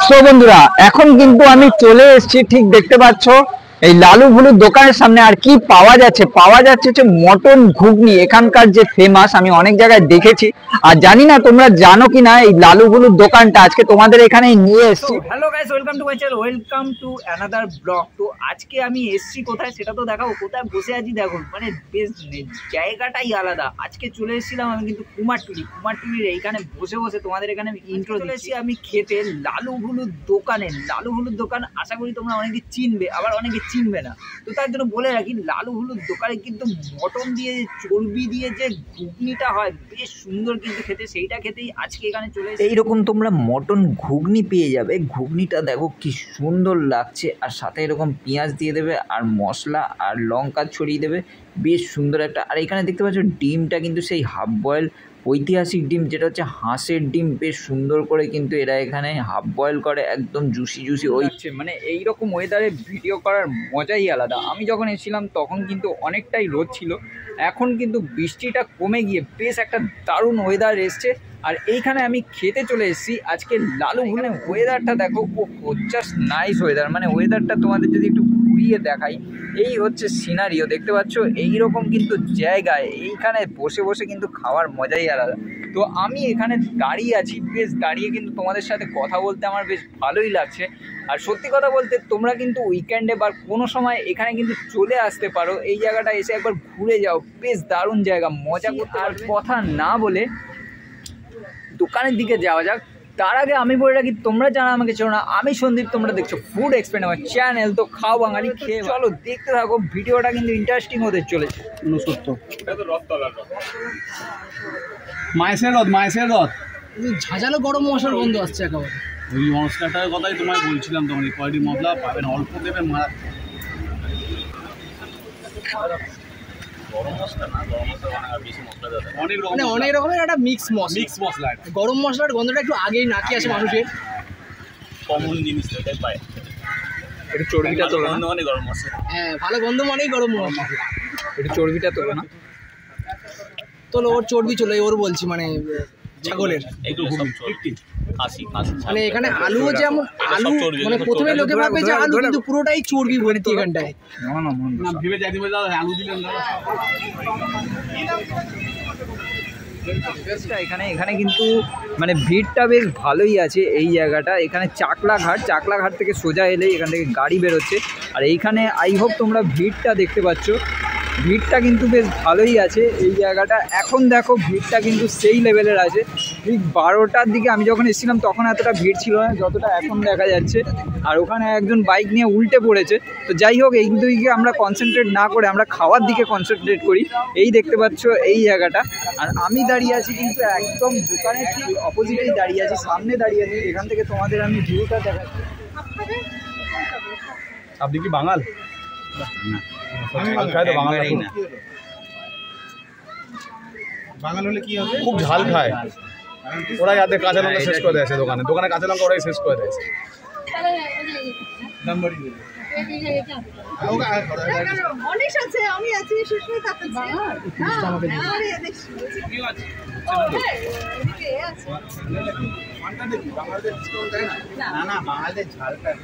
So বন্ধুরা এখন কিন্তু আমি চলে এসেছি, ঠিক দেখতে পাচ্ছ এই লালু ভুলুর দোকানের সামনে। আর কি পাওয়া যাচ্ছে হচ্ছে মটন ঘুগনি, এখানকার যে ফেমাস, আমি অনেক জায়গায় দেখেছি। আর জানি না তোমরা জানো কিনা এই লালু ভুলুর দোকানটা আজকে তোমাদের এখানে নিয়ে এসেছি। Hello guys, welcome to my channel, welcome to another blog. তো আজকে আমি এসেছি কোথায় সেটা তো দেখাবো। কোথায় বসে আছি দেখুন, মানে বেশ জায়গাটাই আলাদা। আজকে চলে এসেছিলাম আমি কিন্তু কুমারটুলির এইখানে বসে বসে তোমাদের এখানে ইন্ট্রো চলে এসেছি আমি খেতে লালু ভুলুর দোকানে। লালু ভুলুর দোকান আশা করি তোমরা অনেকে চিনবে, আবার অনেকে চিনবে না। তো তার জন্য বলে রাখি, লালু ভুলুর দোকানে কিন্তু মটন দিয়ে চর্বি দিয়ে যে ঘুগনিটা হয় বেশ সুন্দর কিন্তু খেতে, সেইটা খেতেই আজকে এখানে চলে এসেছি। এইরকম তোমরা মটন ঘুগনি পেয়ে যাবে। ঘুগনিটা দেখো কি সুন্দর লাগছে, আর সাথে এরকম পেঁয়াজ দিয়ে দেবে আর মশলা আর লঙ্কা ছড়িয়ে দেবে, বেশ সুন্দর একটা। আর এখানে দেখতে পাচ্ছ ডিমটা কিন্তু সেই হাফ বয়েল ঐতিহাসিক ডিম, যেটা হচ্ছে হাঁসের ডিম। বেশ সুন্দর করে কিন্তু এরা এখানে হাফ বয়েল করে, একদম জুসি ওই মানে এইরকম ওয়েদারে ভিডিও করার মজাই আলাদা। আমি যখন এসেছিলাম তখন কিন্তু অনেকটাই রোদ ছিল, এখন কিন্তু বৃষ্টিটা কমে গিয়ে বেশ একটা দারুণ ওয়েদার এসছে। আর এইখানে আমি খেতে চলে এসেছি আজকে লালু ভুলুর। ওয়েদারটা দেখো, ও জাস্ট নাইস ওয়েদার। মানে ওয়েদারটা তোমাদের যদি একটু ঘুরিয়ে দেখাই, এই হচ্ছে সিনারিও দেখতে পাচ্ছ। এইরকম কিন্তু জায়গায় এইখানে বসে বসে কিন্তু খাওয়ার মজাই আলাদা। তো আমি এখানে দাঁড়িয়ে আছি, বেশ দাঁড়িয়ে কিন্তু তোমাদের সাথে কথা বলতে আমার বেশ ভালোই লাগছে। আর সত্যি কথা বলতে তোমরা কিন্তু উইকেন্ডে বা কোনো সময় এখানে কিন্তু চলে আসতে পারো, এই জায়গাটা এসে একবার ঘুরে যাও, বেশ দারুণ জায়গা, মজা করতে। আর কথা না বলে দোকানের দিকে যাওয়া যাক। তার আগে আমি বলে রাখি, তোমরা যারা আমাকে চেনো না, আমি সন্দীপ, তোমরা দেখছো ফুড এক্সপ্লেন আমার চ্যানেল। তো খাও বাঙালি, খেয়ে চলো দেখতে থাকো, ভিডিওটা কিন্তু ইন্টারেস্টিং হতে চলেছে। মায়ের রথ ঝাঁঝালো গরম মশলার গন্ধ আসছে একেবারে। ওই মশলাটার কথাই তোমায় বলছিলাম, তোমার এই কোয়ালিটি মশলা পাবেন, অল্প দেবেন। অনেক রকমের একটা মিক্স মশলা। গরম মশলার গন্ধটা একটু আগেই নাকি আসে মানুষের, কমন জিনিস এটাই পায়। একটু চর্বিটা তোলো না, মানে গরম মশলা। হ্যাঁ, ভালো গন্ধ মানেই গরম মশলা। একটু চর্বিটা তোলো না, তোলো ওর চর্বি চলে, ওর বলছি মানে ছাগলের। মানে এখানে আলু যেমন আলু, মানে প্রথমে লোকে ভাবে যে আলু, কিন্তু পুরোটাই চর্বি ভর্তি এখানটায়। ভেবে যাই দিবে আলু দিলেন না। এখানে কিন্তু মানে ভিড়টা বেশ ভালোই আছে এই জায়গাটা। এখানে চাকলা ঘাট থেকে সোজা এলেই এখান থেকে গাড়ি বেরোচ্ছে। আর এইখানে আই হোপ তোমরা ভিড়টা দেখতে পাচ্ছ, ভিড়টা কিন্তু বেশ ভালোই আছে এই জায়গাটা। এখন দেখো ভিড়টা কিন্তু সেই লেভেলের আছে। ঠিক 12টার দিকে আমি যখন এসেছিলাম তখন এতটা ভিড় ছিল না যতটা এখন দেখা যাচ্ছে। আর ওখানে একজন বাইক নিয়ে উল্টে পড়েছে। তো যাই হোক, এই দিকে আমরা কনসেন্ট্রেট না করে আমরা খাওয়ার দিকে কনসেন্ট্রেট করি। এই দেখতে পাচ্ছ এই জায়গাটা। আর আমি দাঁড়িয়ে আছি কিন্তু একদম দোকানের ঠিক অপোজিটেই দাঁড়িয়ে আছি, সামনে দাঁড়িয়ে আছি। এখান থেকে তোমাদের আমি ভিউটা দেখাচ্ছি। আপনি কি বাঙাল? বাঙাল হলে কি হবে, খুব ঝাল খায় ওরাই। যাতে কাঁচা লঙ্কা শেষ করে দেয় দোকানে কাঁচা লঙ্কা ওরাই শেষ করে দেয়।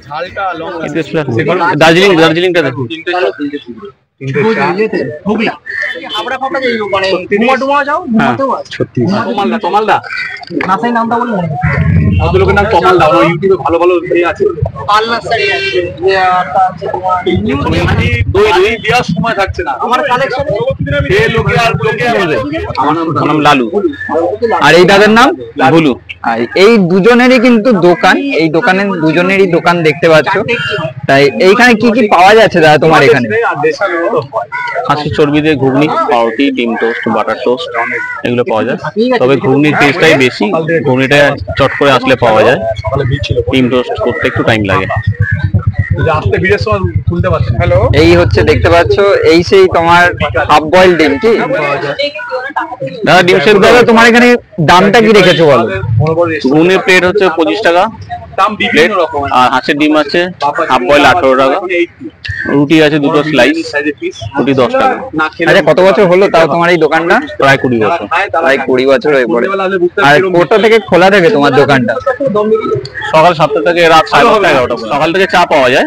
ঝালটা দার্জিলিংটা দেখো। ভদ্রলোকের নাম কমাল দা, ইউটিউবে ভালো ভালো আছে। সময় থাকছে না আমার কালেকশনে। আমার নাম লালু, আর এই দাদার নাম ভুলু। আর এই দুজনেরই কিন্তু দোকান, এই দোকানে দুজনেরই দোকান দেখতে পাচ্ছ। তাই এইখানে কি কি পাওয়া যাচ্ছে দাদা তোমার এখানে? খাসির চর্বি দিয়ে ঘুগনি, পাউরুটি, ডিম টোস্ট, বাটার টোস্ট এগুলো পাওয়া যায়। তবে ঘুগনির টেস্টটাই বেশি, ঘুগনিটা চট করে আসলে পাওয়া যায়। ডিম টোস্ট করতে একটু টাইম লাগে। এই হচ্ছে দেখতে পাচ্ছ, এই সেই তোমার হাফ বয়েল ডিম। কি দাদা ডিম সেদ্ধ, তোমার এখানে দামটা কি রেখেছো বলো? ঘুগনির প্লেট হচ্ছে 25 টাকা, প্লেট। আর হাঁসের ডিম আছে হাফ বয়েল 18 টাকা, রুটি আছে দুটো স্লাইস, রুটি 10 টাকা। আচ্ছা, কত বছর হলো তাও তোমার এই দোকানটা? প্রায় 20 বছর। প্রায় 20 বছর হয়ে পড়ে। আর কটা থেকে খোলা থাকে তোমার দোকানটা? সকাল 7টা থেকে রাত 11:30 11টা। সকাল থেকে চা পাওয়া যায়।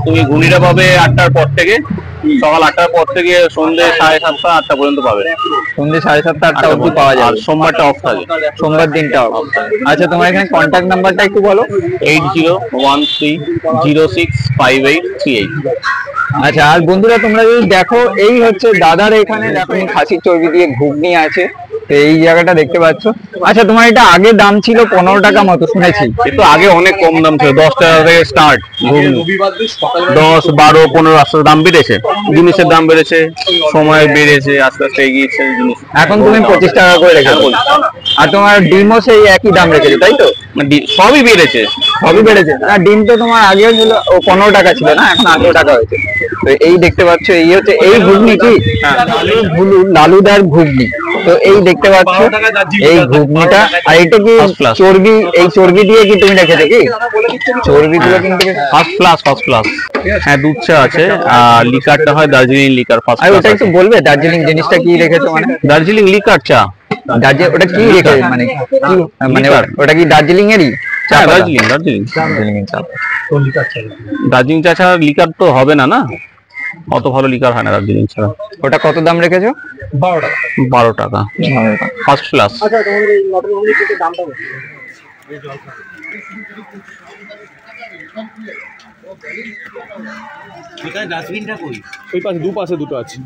তুমি ঘুগনিটা পাবে 8টার পর থেকে, সকাল 8টার পর থেকে সন্ধ্যে 7:30 8টা পর্যন্ত পাবে। সন্ধ্যে 7:30 8টা অবধি পাওয়া যায়। আর সোমবারটা অফ থাকে। সোমবার দিনটা অফ। আচ্ছা, তোমার এখানে কন্ট্যাক্ট নাম্বারটা একটু বলো। 8013065838। আচ্ছা, আর বন্ধুরা তোমরা যদি দেখো, এই হচ্ছে দাদার এখানে দেখো খাসির চর্বি দিয়ে ঘুগনি আছে, তো এই জায়গাটা দেখতে পাচ্ছ। আচ্ছা, তোমার এটা আগে দাম ছিল 15 টাকা মতো শুনেছি, কিন্তু আগে অনেক কম দাম ছিল, 10 টাকা থেকে স্টার্ট ঘুগনি। 10 12 15 আস্তে দাম বেড়েছে, জিনিসের দাম বেড়েছে, সময় বেড়েছে, আস্তে আস্তে এগিয়েছে জিনিস। এখন তুমি 25 টাকা করে রেখেছো। আর তোমার ডিমও সেই একই দাম রেখেছো, তাই তো? সবই বেড়েছে, সবই বেড়েছে। না, ডিম তো তোমার আগেও ছিল 15 টাকা ছিল না, এখন 18 টাকা হয়েছে। তো এই দেখতে পাচ্ছ, এই হচ্ছে এই ঘুগনি কি লালুদার ঘুগনি। তো এই দেখতে পাচ্ছ এই ঘুগনিটা, আর এটা কি চর্বি, এই চর্বি দিয়ে কি তুমি রেখেছো কি? চর্বিগুলো কিন্তু ফার্স্ট ক্লাস। হ্যাঁ, দুধ চা আছে, আর লিকারটা হয় দার্জিলিং লিকার ফার্স্ট আর ক্লাস। ওটা একটু বলবে দার্জিলিং জিনিসটা কি রেখেছো? মানে দার্জিলিং লিকার চা। ওটা কি রেখে মানে কি, মানে ওটা কি দার্জিলিং এরই? দার্জিলিং চা। দার্জিলিং চা ছাড়া লিকার তো হবে না, না অত ভালো লিকার হয় না দার্জিলিং ছাড়া। ওটা কত দাম রেখেছো? 12 টাকা ফার্স্ট ক্লাস। ডাস্টবিনটা কই? ওই পাশে দুপাশে দুটো আছে।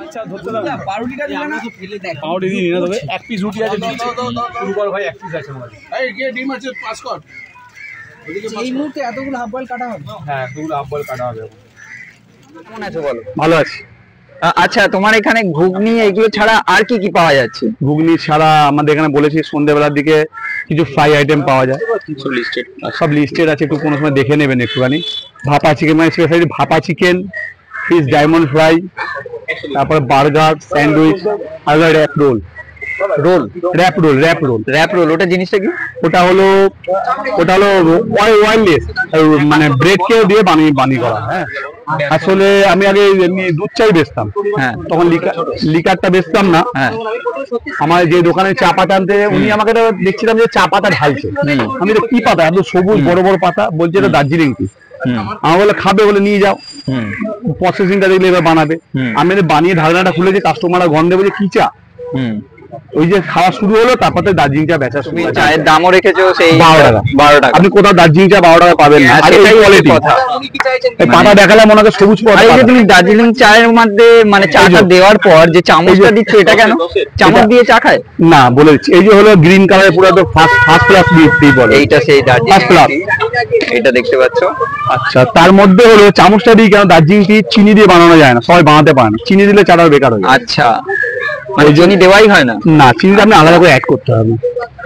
আচ্ছা, ধরতে না পাউরুটিটা দিলে না, পাউরুটি দিই না, তবে এক পিস রুটি আছে, শুরু কর ভাই, এক পিস আছে আমাদের। এই কে ডিম আছে, পাস কর। এই মুহূর্তে এতগুলো হাফ বয়েল কাটা হবে? হ্যাঁ, এতগুলো হাফ বয়েল কাটা হবে। কেমন আছো বলো? ভালো আছে। আচ্ছা, তোমার এখানে ঘুগনি এগুলো ছাড়া আর কি কি পাওয়া যাচ্ছে? ঘুগনি ছাড়া আমাদের এখানে বলেছি সন্ধ্যেবেলার দিকে কিছু ফ্রাই আইটেম পাওয়া যায়, সব লিস্টেড আছে, একটু কোনো সময় দেখে নেবেন একটুখানি। ভাপা চিকেন, মানে স্পেশালি ভাপা চিকেন, ফিশ ডায়মন্ড ফ্রাই, তারপরে বার্গার, স্যান্ডউইচ, আর র্যাপ রোল। র্যাপ রোল ওটা জিনিসটা কি? ওটা হলো ওয়্যারলেস, মানে ব্রেডকে দিয়ে বানিয়ে করা। হ্যাঁ, আসলে আমি আগে এমনি দুধ চাই বেচতাম, হ্যাঁ, তখন লিকারটা বেচতাম না। হ্যাঁ, আমার যে দোকানে চা পাতা আনতে, উনি আমাকে দেখছিলাম যে চা পাতা ঢালছে। আমি কি পাতা, এত সবুজ বড় বড় পাতা, বলছে এটা দার্জিলিং টি। আমার বলে খাবে, বলে নিয়ে যাও, প্রসেসিংটা দেখলে এবার বানাবে। আমি বানিয়ে ঢাকনাটা খুলেছি, কাস্টমাররা গন্ধে বলে কি চা। ওই যে খাওয়া শুরু হলো, তারপর তো দার্জিলিং চা বেচা শুরু। চায়ের দামও রেখেছো সেই 12 টাকা। আপনি কোথাও দার্জিলিং চা 12 টাকা পাবেন না। আর এটাই কোয়ালিটি কথা। এই পাতা দেখালে মনে হয় সবুজ পাতা। এই যে তুমি দার্জিলিং চায়ের মধ্যে মানে চাটা দেওয়ার পর যে চামচটা দিচ্ছ, এটা কেন? চামচ দিয়ে চা খায় না, বলে দিচ্ছি, এই যে হলো গ্রিন কালারের পুরো ফার্স্ট ক্লাস দিয়ে বলে, এইটা সেই দার্জিলিং ক্লাস। এটা দেখতে পাচ্ছ। আচ্ছা, তার মধ্যে হলো চামচটা দিয়ে, কেন দার্জিলিং টি চিনি দিয়ে বানানো যায় না, সবাই বানাতে পারে না, চিনি দিলে চাটা বেকার হয়ে যায়। আচ্ছা, মানে চিনি দেওয়াই হয় না? না, চিনিটা আপনি আলাদা করে অ্যাড করতে হবে।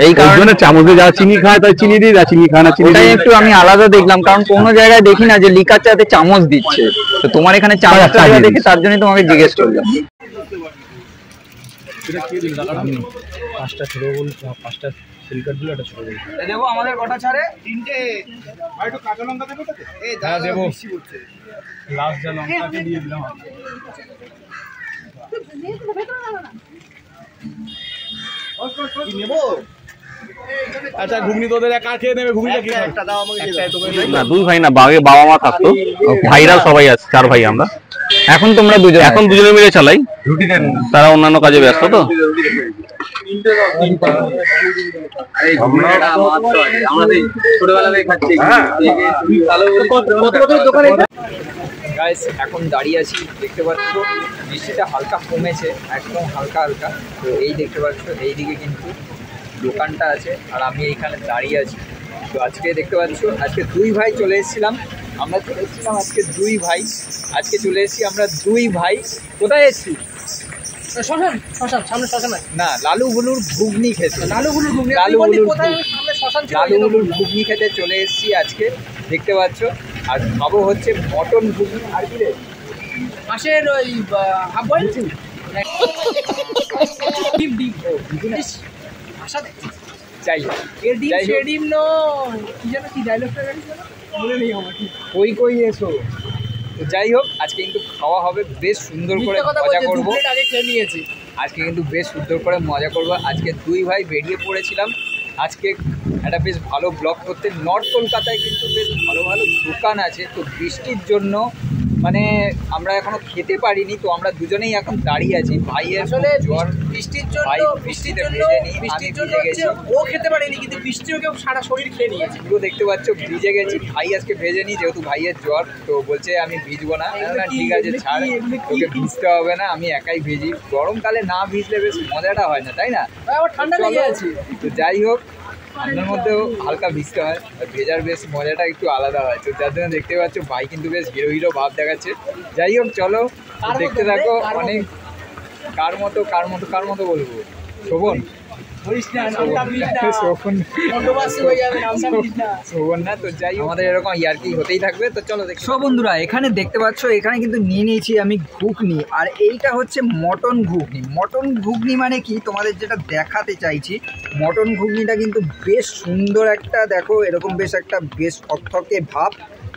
এই কারণে চামচ দিয়ে যারা চিনি খায় তাই চিনি দিয়ে, যারা চিনি খায় না চিনি। ওটাই একটু আমি আলাদা দেখলাম, কারণ কোনো জায়গায় দেখি না যে লিকার চাতে চামচ দিচ্ছে। তো তোমার এখানে চামচটা দেওয়া দেখে তার জন্য তোমাকে জিজ্ঞেস করলাম। পাঁচটা ছোট বল, পাঁচটা সিলকার দিলে একটা ছোট বল দেবো। আমাদের কটা ছাড়ে? 3টে। ভাই একটু কাঁচা লঙ্কা দেবো তাতে? হ্যাঁ, দেবো। লাস্ট যা লঙ্কাকে দিয়ে দিলাম। আচ্ছা, ঘুগনি তোদের একা খেয়ে নেবে? ঘুগনিটা কি একটা দাও আমাকে। না, দুই ভাই না, বাবা মা থাকতো, ভাইরা সবাই আছে, 4 ভাই আমরা। এখন তোমরা দুজনে মিলে চালাই, তারা অন্যান্য কাজে ব্যস্ত। তো গাইস, এখন দাঁড়িয়ে আছি, দেখতে পাচ্ছ বৃষ্টিটা হালকা কমেছে, একদম হালকা হালকা। তো এই দেখতে পাচ্ছ এইদিকে কিন্তু দোকানটা আছে, আর আমি এইখানে দাঁড়িয়ে আছি। তো আজকে দেখতে পাচ্ছ, আজকে 2 ভাই চলে এসেছিলাম, আমরা চলে এসেছিলাম আজকে 2 ভাই। আজকে চলে এসেছি আমরা 2 ভাই। কোথায় এসেছি? না, লালু বুলুর ঘুগনি খেতে। লালু বুলুর ঘুগনি খেতে চলে এসেছি আজকে, দেখতে পাচ্ছ। আর খাবো হচ্ছে মটন ঘুগনি। আর কি রে, মাসের ওই হাফ বয়েল ডিম যাই এডিম যাই হোক। শেডিম নয় কি যেন কি ডায়লগটা গাইছিল মনে নেই আমার ঠিক কই এসো। তো যাই হোক আজকে কিন্তু খাওয়া হবে, বেশ সুন্দর করে মিথ্যা কথা মজা বলছে, দু করবো। প্লেট আগে খেয়ে নিয়েছি। আজকে কিন্তু বেশ সুন্দর করে মজা করবো। আজকে দুই ভাই বেরিয়ে পড়েছিলাম আজকে একটা বেশ ভালো ব্লগ করতে। নর্থ কলকাতায় কিন্তু বেশ ভালো ভালো দোকান আছে। তো বৃষ্টির জন্য মানে আমরা এখনো খেতে পারিনি, তো আমরা দুজনেই এখন দাঁড়িয়ে আছি। ভাইয়ের আসলে জ্বর, বৃষ্টির ভাই জন্য বৃষ্টিতে ভেজে নি, আমি বৃষ্টির জন্য ভিজে গেছি। ও খেতে পারেনি, কিন্তু বৃষ্টিও কেউ সারা শরীর খেয়ে নিয়েছে। পুরো দেখতে পাচ্ছ ভিজে গেছি। ভাই আজকে ভেজে নি, যেহেতু ভাইয়ের জ্বর, তো বলছে আমি ভিজবো না। না ঠিক আছে ছাড়, তোকে ভিজতে হবে না, আমি একাই ভিজি। গরমকালে না ভিজলে বেশ মজাটা হয় না, তাই না? আমার ঠান্ডা লেগে আছে। তো যাই হোক ঠান্ডার মধ্যেও হালকা ভিজতে হয়, আর ভেজার বেশ মজাটা একটু আলাদা হয়। তো যার জন্য দেখতে পাচ্ছ ভাই কিন্তু বেশ হিরো হিরো ভাব দেখাচ্ছে। যাই হোক চলো দেখতে থাকো। অনেক কার মতো বলবো, শোভন শোভন না। তো যাই আমাদের এরকম ইয়ার্কি হতেই থাকবে। তো চলো দেখো বন্ধুরা, এখানে দেখতে পাচ্ছ এখানে কিন্তু নিয়ে নিয়েছি আমি ঘুগনি, আর এইটা হচ্ছে মটন ঘুগনি। মটন ঘুগনি মানে কি তোমাদের যেটা দেখাতে চাইছি, মটন ঘুগনিটা কিন্তু বেশ সুন্দর একটা, দেখো এরকম বেশ একটা বেশ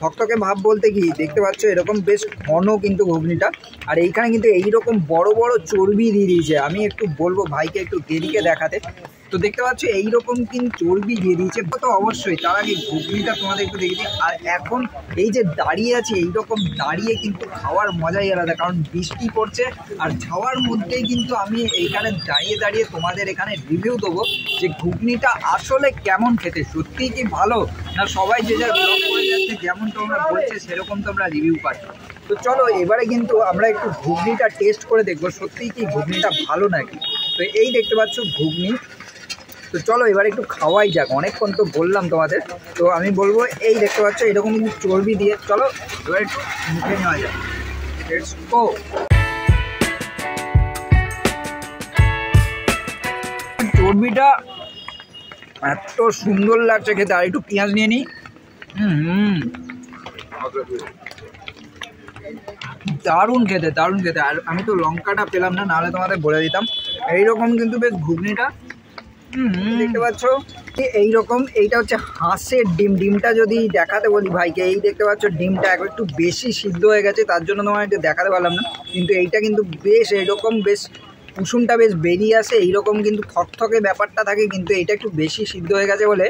থকথকে ভাব বলতে কি দেখতে পাচ্ছ এরকম বেশ ঘন কিন্তু ঘুগনিটা। আর এইখানে কিন্তু এইরকম বড় বড় চর্বি দিয়ে দিয়েছে। আমি একটু বলবো ভাইকে একটু দেরিকে দেখাতে। তো দেখতে পাচ্ছ এইরকম কিন্তু চর্বি দিয়ে দিয়েছে। তো অবশ্যই তার আগে ঘুগনিটা তোমাদের একটু দেখে দিই। আর এখন এই যে দাঁড়িয়ে আছে, এইরকম দাঁড়িয়ে কিন্তু খাওয়ার মজাই আলাদা, কারণ বৃষ্টি পড়ছে আর ছাওয়ার মধ্যেই কিন্তু আমি এইখানে দাঁড়িয়ে তোমাদের এখানে রিভিউ দেবো যে ঘুগনিটা আসলে কেমন খেতে, সত্যিই কি ভালো না সবাই যে যা ব্লগ করে যাচ্ছে যেমন তোমরা বলছে সেরকম তোমরা রিভিউ পাচ্ছ। তো চলো এবারে কিন্তু আমরা একটু ঘুগনিটা টেস্ট করে দেখবো সত্যিই কি ঘুগনিটা ভালো নাকি। তো এই দেখতে পাচ্ছ ঘুগনি। তো চলো এবার একটু খাওয়াই যাক, অনেকক্ষণ তো বললাম তোমাদের। তো আমি বলবো এই দেখতে পাচ্ছ এরকম কিন্তু চর্বি দিয়ে, চলো এবার একটু মুখে নেওয়া যাক। Let's go. চর্বিটা এত সুন্দর লাগছে খেতে। আর একটু পেঁয়াজ নিয়ে নিই। দারুণ খেতে। আর আমি তো লঙ্কাটা পেলাম না, নাহলে তোমাদের বলে দিতাম। এইরকম কিন্তু বেশ ঘুগনিটা দেখতে পাচ্ছ এইরকম। এইটা হচ্ছে হাঁসের ডিমটা যদি দেখাতে বলি ভাইকে, এই দেখতে পাচ্ছ ডিমটা একটু বেশি সিদ্ধ হয়ে গেছে, তার জন্য তোমার একটু দেখাতে পারলাম না। কিন্তু এইটা কিন্তু বেশ এইরকম বেশ কুসুমটা বেশ বেরিয়ে আসে, এইরকম কিন্তু থকথকে ব্যাপারটা থাকে। কিন্তু এইটা একটু বেশি সিদ্ধ হয়ে গেছে বলে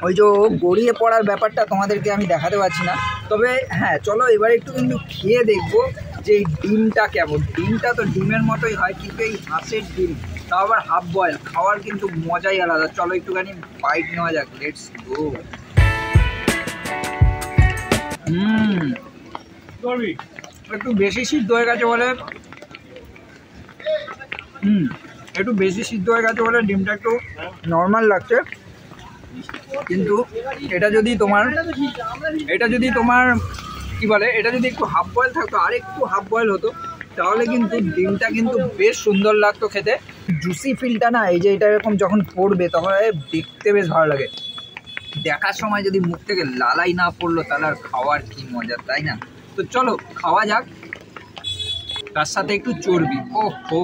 ওই যে গড়িয়ে পড়ার ব্যাপারটা তোমাদেরকে আমি দেখাতে পারছি না। তবে হ্যাঁ চলো এবার একটু কিন্তু খেয়ে দেখবো যে এই ডিমটা কেমন। ডিমটা তো ডিমের মতোই হয়, কিন্তু এই হাঁসের ডিম তাও আবার হাফ বয়েল, খাওয়ার কিন্তু মজাই আলাদা। চলো একটুখানি বাইট নেওয়া যাক। Let's go. একটু বেশি সিদ্ধ হয়ে গেছে বলে ডিমটা একটু নর্মাল লাগছে। কিন্তু এটা যদি তোমার কি বলে, এটা যদি একটু হাফ বয়েল থাকতো, আর একটু হাফ বয়েল হতো, তাহলে কিন্তু ডিমটা কিন্তু বেশ সুন্দর লাগতো খেতে। জুসি ফিলটা না, এই যে এটা এরকম যখন পড়বে তখন দেখতে বেশ ভালো লাগে। দেখার সময় যদি মুখ থেকে লালাই না পড়লো তাহলে আর খাওয়ার কি মজা, তাই না? তো চলো খাওয়া যাক। তার সাথে একটু চর্বি। ওহো,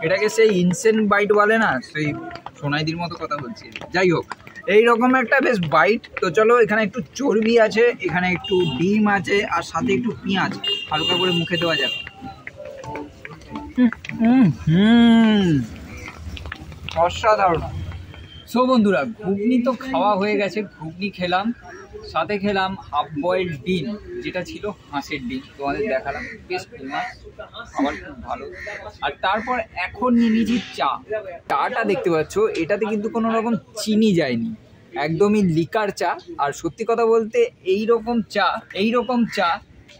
এটাকে সেই ইনসেন্ট বাইট বলে না, সেই সোনাইদির মতো কথা বলছি। যাই হোক এইরকম একটা বেশ বাইট। তো চলো এখানে একটু চর্বি আছে, এখানে একটু ডিম আছে, আর সাথে একটু পেঁয়াজ হালকা করে মুখে দেওয়া যাক। অসাধারণ। সো বন্ধুরা, ঘুগনি তো খাওয়া হয়ে গেছে, ঘুগনি খেলাম, সাথে খেলাম হাফ বয়েলড ডিম, যেটা ছিল হাঁসের ডিম, তোমাদের দেখালাম। বেশ ফেমাস, আমার খুব ভালো। আর তারপর এখন নিয়ে নিয়েছি চাটা দেখতে পাচ্ছ, এটাতে কিন্তু কোনো রকম চিনি যায়নি, একদমই লিকার চা। আর সত্যি কথা বলতে এইরকম চা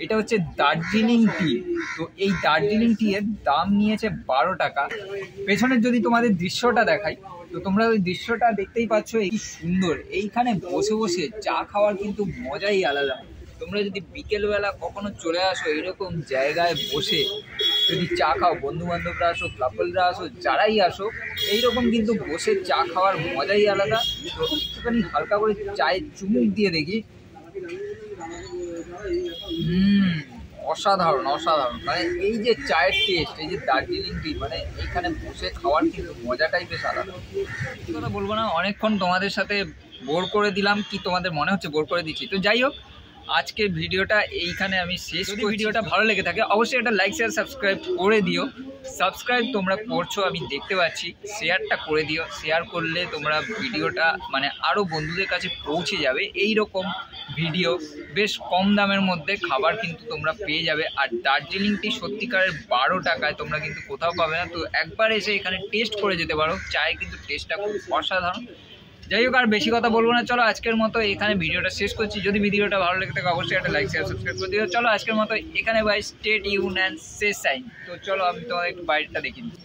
এটা হচ্ছে দার্জিলিং টি। তো এই দার্জিলিং টি এর দাম নিয়েছে 12 টাকা। পেছনের যদি তোমাদের দৃশ্যটা দেখাই, তো তোমরা ওই দৃশ্যটা দেখতেই পাচ্ছ, এই সুন্দর। এইখানে বসে বসে চা খাওয়ার কিন্তু মজাই আলাদা। তোমরা যদি বিকেলবেলা কখনো চলে আসো এইরকম জায়গায় বসে যদি চা খাও, বন্ধু বান্ধবরা আসো, কাপলরা আসো, যারাই আসো, এইরকম কিন্তু বসে চা খাওয়ার মজাই আলাদা। তো একটুখানি হালকা করে চায়ে চুমুক দিয়ে দেখি। অসাধারণ অসাধারণ। মানে এই যে চায়ের টেস্ট, এই যে দার্জিলিং টি, মানে এইখানে বসে খাওয়ার কিন্তু মজাটাই বেশ আলাদা। কি কথা বলবো না, অনেকক্ষণ তোমাদের সাথে বোর করে দিলাম, কি তোমাদের মনে হচ্ছে বোর করে দিচ্ছি? তো যাই হোক, আজকের ভিডিওটা এইখানে আমি শেষ করছি। ভিডিওটা ভালো লেগে থাকে অবশ্যই একটা লাইক শেয়ার সাবস্ক্রাইব করে দিও। সাবস্ক্রাইব তোমরা করছো আমি দেখতে পাচ্ছি, শেয়ারটা করে দিও। শেয়ার করলে তোমরা ভিডিওটা মানে আরও বন্ধুদের কাছে পৌঁছে যাবে। এই রকম ভিডিও বেশ কম দামের মধ্যে খাবার কিন্তু তোমরা পেয়ে যাবে। আর দার্জিলিং টি সত্যিকারের 12 টাকায় তোমরা কিন্তু কোথাও পাবে না। তো একবার এসে এখানে টেস্ট করে যেতে পারো, চায় কিন্তু টেস্টটা খুব অসাধারণ। যাই হোক, আর বেশি কথা বলবো না, চলো আজকের মতো এখানে ভিডিওটা শেষ করছি। যদি ভিডিওটা ভালো লেগে থাকে অবশ্যই একটা লাইক শেয়ার সাবস্ক্রাইব করে দিও। চলো আজকের মতো এখানে bye, stay tune and say sign. তো চলো আমি তোমাদের একটু বাইরেটা দেখিয়ে দিই।